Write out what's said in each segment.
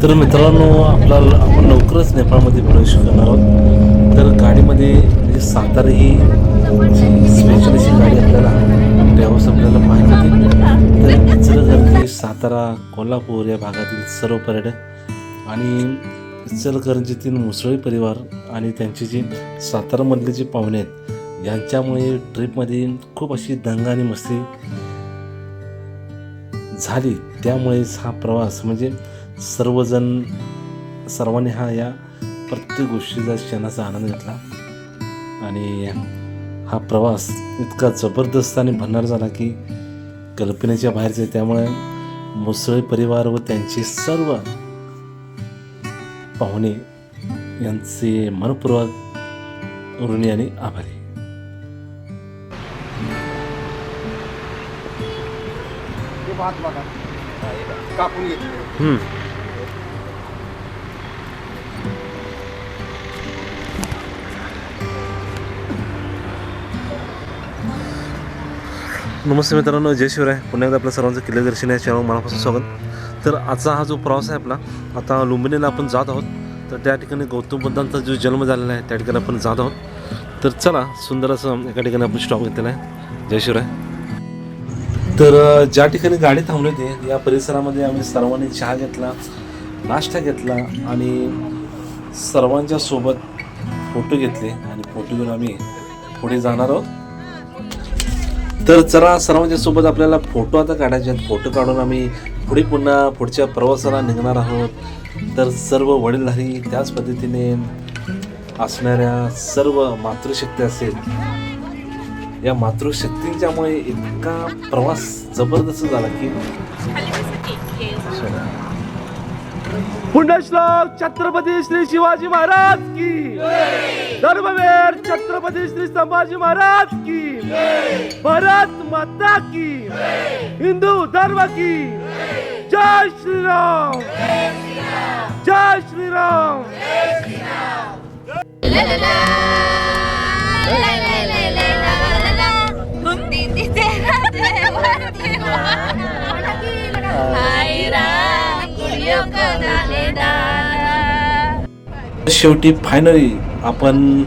तर मित्रांनो आपण लवकरच नेपाळमध्ये प्रवेश करणार आहोत. तर गाडीमध्ये म्हणजे सातारा ही स्पेशल अशी गाडी आपल्याला ट्रॅव्हल्स आपल्याला पाहायला मिळते. तर इचलकरंजी, सातारा, कोल्हापूर या भागातील सर्व पर्यटक आणि इचलकरंजीतील मुसळी परिवार आणि त्यांचे जे सातारामधले जे पाहुणे आहेत यांच्यामुळे ट्रिपमध्ये खूप अशी दंगा आणि मस्ती झाली. त्यामुळेच हा प्रवास म्हणजे सर्वांनी या प्रत्येक गोष्टीचा क्षणाचा आनंद घेतला आणि हा प्रवास इतका जबरदस्त आणि भन्नाट झाला की कल्पनेच्या बाहेरचे. त्यामुळे मुसळी परिवार व त्यांचे सर्व पाहुणे यांचे मनपूर्वक ऋणी आणि आभारी. कापून घेतले. नमस्ते मित्रांनो, जय शिवराय. पुन्हा एकदा आपल्या सर्वांचं किल्ले दर्शन या चॅनल मनापासून स्वागत. तर आजचा हा जो प्रवास आहे आपला, आता लुंबिनीला आपण जात आहोत. तर त्या ठिकाणी गौतम बुद्धांचा जो जन्म झालेला आहे त्या ठिकाणी आपण जात आहोत. तर चला, सुंदर असं एका ठिकाणी आपण स्टॉप घेतलेला आहे. जय शिवराय. तर ज्या ठिकाणी गाडी थांबली होती या परिसरामध्ये आम्ही सर्वांनी चहा घेतला, नाश्ता घेतला आणि सर्वांच्या सोबत फोटो घेतले आणि फोटो घेऊन आम्ही पुढे जाणार आहोत. तर चला, सर्वांच्या सोबत आपल्याला फोटो आता काढायचे आहेत. फोटो काढून आम्ही पुन्हा पुढच्या प्रवासाला निघणार आहोत. तर सर्व वडीलधारी त्याच पद्धतीने असणाऱ्या सर्व मातृशक्ती असेल, या मातृशक्तींच्यामुळे इतका प्रवास जबरदस्त झाला की पुण्यश्लोक छत्रपती श्री शिवाजी महाराज की, धर्मवीर छत्रपती श्री संभाजी महाराज की, भारत माता की, हिंदू धर्म की, जय श्रीराम, जय श्रीराम. शेवटी फायनली आपण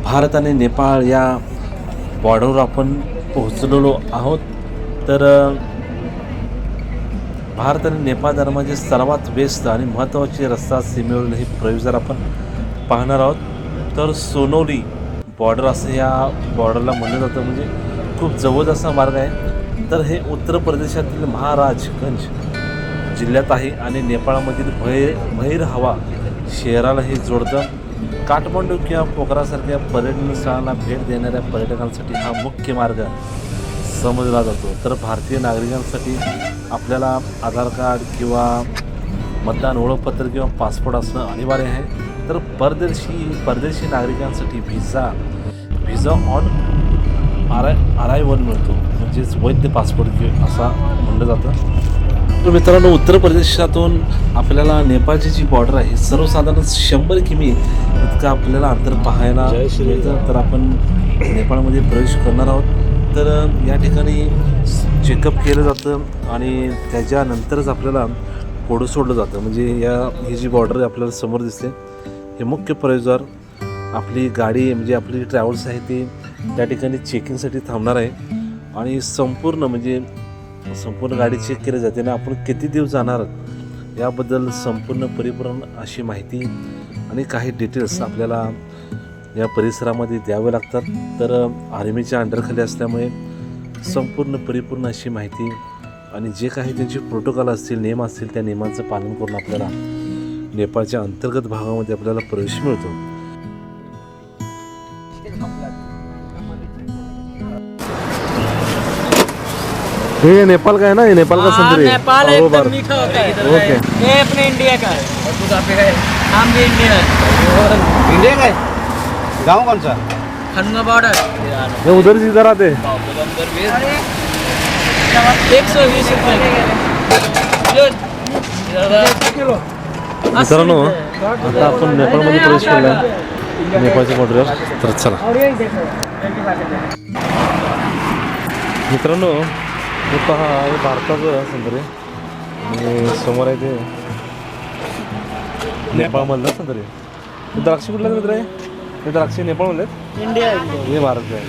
भारत आणि नेपाळ या बॉर्डरवर आपण पोहोचलेलो आहोत. तर भारत आणि नेपाळ दरम्यानचे सर्वात व्यस्त आणि महत्त्वाचे रस्ता सीमेवरील हे प्रवेशद्वार आपण पाहणार आहोत. तर सोनवली बॉर्डर असं या बॉर्डरला म्हणलं जातं, म्हणजे खूप जवळ असा मार्ग आहे. तर हे उत्तर प्रदेशातील महाराजगंज जिल्ह्यात आहे आणि नेपाळमधील भैर हवा शहराला हे जोडतं. काठमांडू किंवा पोखरासारख्या पर्यटन स्थळांना भेट देणाऱ्या पर्यटकांसाठी हा मुख्य मार्ग समजला जातो. तर भारतीय नागरिकांसाठी आपल्याला आधार कार्ड किंवा मतदान ओळखपत्र किंवा पासपोर्ट असणं अनिवार्य आहे. तर परदेशी नागरिकांसाठी व्हिसा ऑन अरायवल मिळतो, म्हणजेच वैध पासपोर्ट असा म्हणलं जातं. तर मित्रांनो, उत्तर प्रदेशातून आपल्याला नेपाळची जी बॉर्डर आहे सर्वसाधारण 100 किमी इतकं आपल्याला अंतर पाहायला मिळतं. तर आपण नेपाळमध्ये प्रवेश करणार आहोत. तर या ठिकाणी चेकअप केलं जातं आणि त्याच्यानंतरच आपल्याला पुढं सोडलं जातं. म्हणजे ही जी बॉर्डर आपल्याला समोर दिसते हे मुख्य प्रवेशद्वार. आपली गाडी म्हणजे आपली ट्रॅव्हल्स आहे ती त्या ठिकाणी चेकिंगसाठी थांबणार आहे आणि संपूर्ण गाडी चेक केली जाते आणि आपण किती दिवस जाणार याबद्दल संपूर्ण परिपूर्ण अशी माहिती आणि काही डिटेल्स आपल्याला या परिसरामध्ये द्यावे लागतात. तर आर्मीच्या अंडरखाली असल्यामुळे परिपूर्ण अशी माहिती आणि जे काही त्यांचे प्रोटोकॉल असतील, नियम असतील, त्या नियमांचं पालन करून आपल्याला नेपाळच्या अंतर्गत भागामध्ये आपल्याला प्रवेश मिळतो. ये नेपाल का है ना, ये नेपाल का संतरे. नेपाल एकदम मीठा होता है. ओके. ये अपने इंडिया का है. और दूध आपके का है. हम भी इंडियन है. इंडिया का है. गाँव कौन सा? खन्ना बॉर्डर. ये उधर से इधर आते. 120 रुपये. मित्रांनो, आता आपण नेपाळमध्ये प्रवेश केला आहे, नेपाळच्या बॉर्डरवर. तर चला मित्रांनो, हे पहा हे भारताचं संत्रे आणि समोर आहे ते नेपाळमधलं संत्रे. हे द्राक्ष कुठलं मित्र आहे? हे द्राक्ष नेपाळमधले आहेत? इंडिया हे भारत आहे.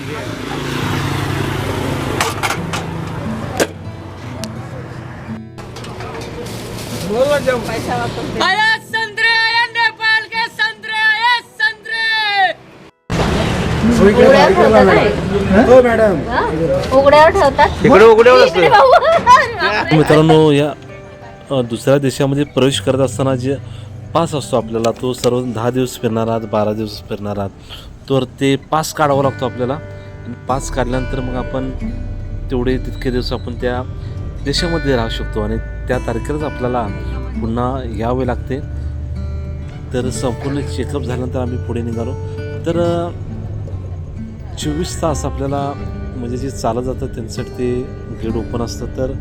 आया संतरे, आया नेपाल के संतरे, आया संतरे. हो मॅडम. उघड्यावर ठेवतात. इकडे उघड्यावर इकडे असतं. भाऊ. मित्रांनो या दुसऱ्या देशामध्ये प्रवेश करत असताना जे पास असतो आपल्याला तो सर्व 10 दिवस फिरणार आहात 12 दिवस फिरणार आहात तर ते पास काढावा लागतो आपल्याला. पास काढल्यानंतर मग आपण तेवढे तितके दिवस आपण त्या देशामध्ये राहू शकतो आणि त्या तारखेलाच आपल्याला पुन्हा यावे लागते. तर संपूर्ण चेकअप झाल्यानंतर आम्ही पुढे निघालो. तर 24 तास आपल्याला म्हणजे जे चालत जातं त्यांच्यासाठी ते गेट ओपन असतं. तर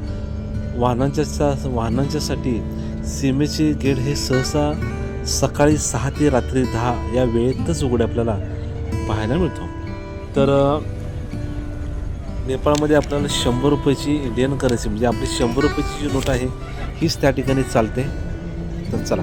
वाहनांच्यासाठी सीमेचे गेट हे सहसा सकाळी 6 ते रात्री 10 या वेळेतच उघडे आपल्याला पाहायला मिळतो. तर नेपाळमध्ये आपल्याला 100 रुपयाची इंडियन करन्सी म्हणजे आपली 100 रुपयाची जी नोट आहे हीच त्या ठिकाणी चालते. तर चला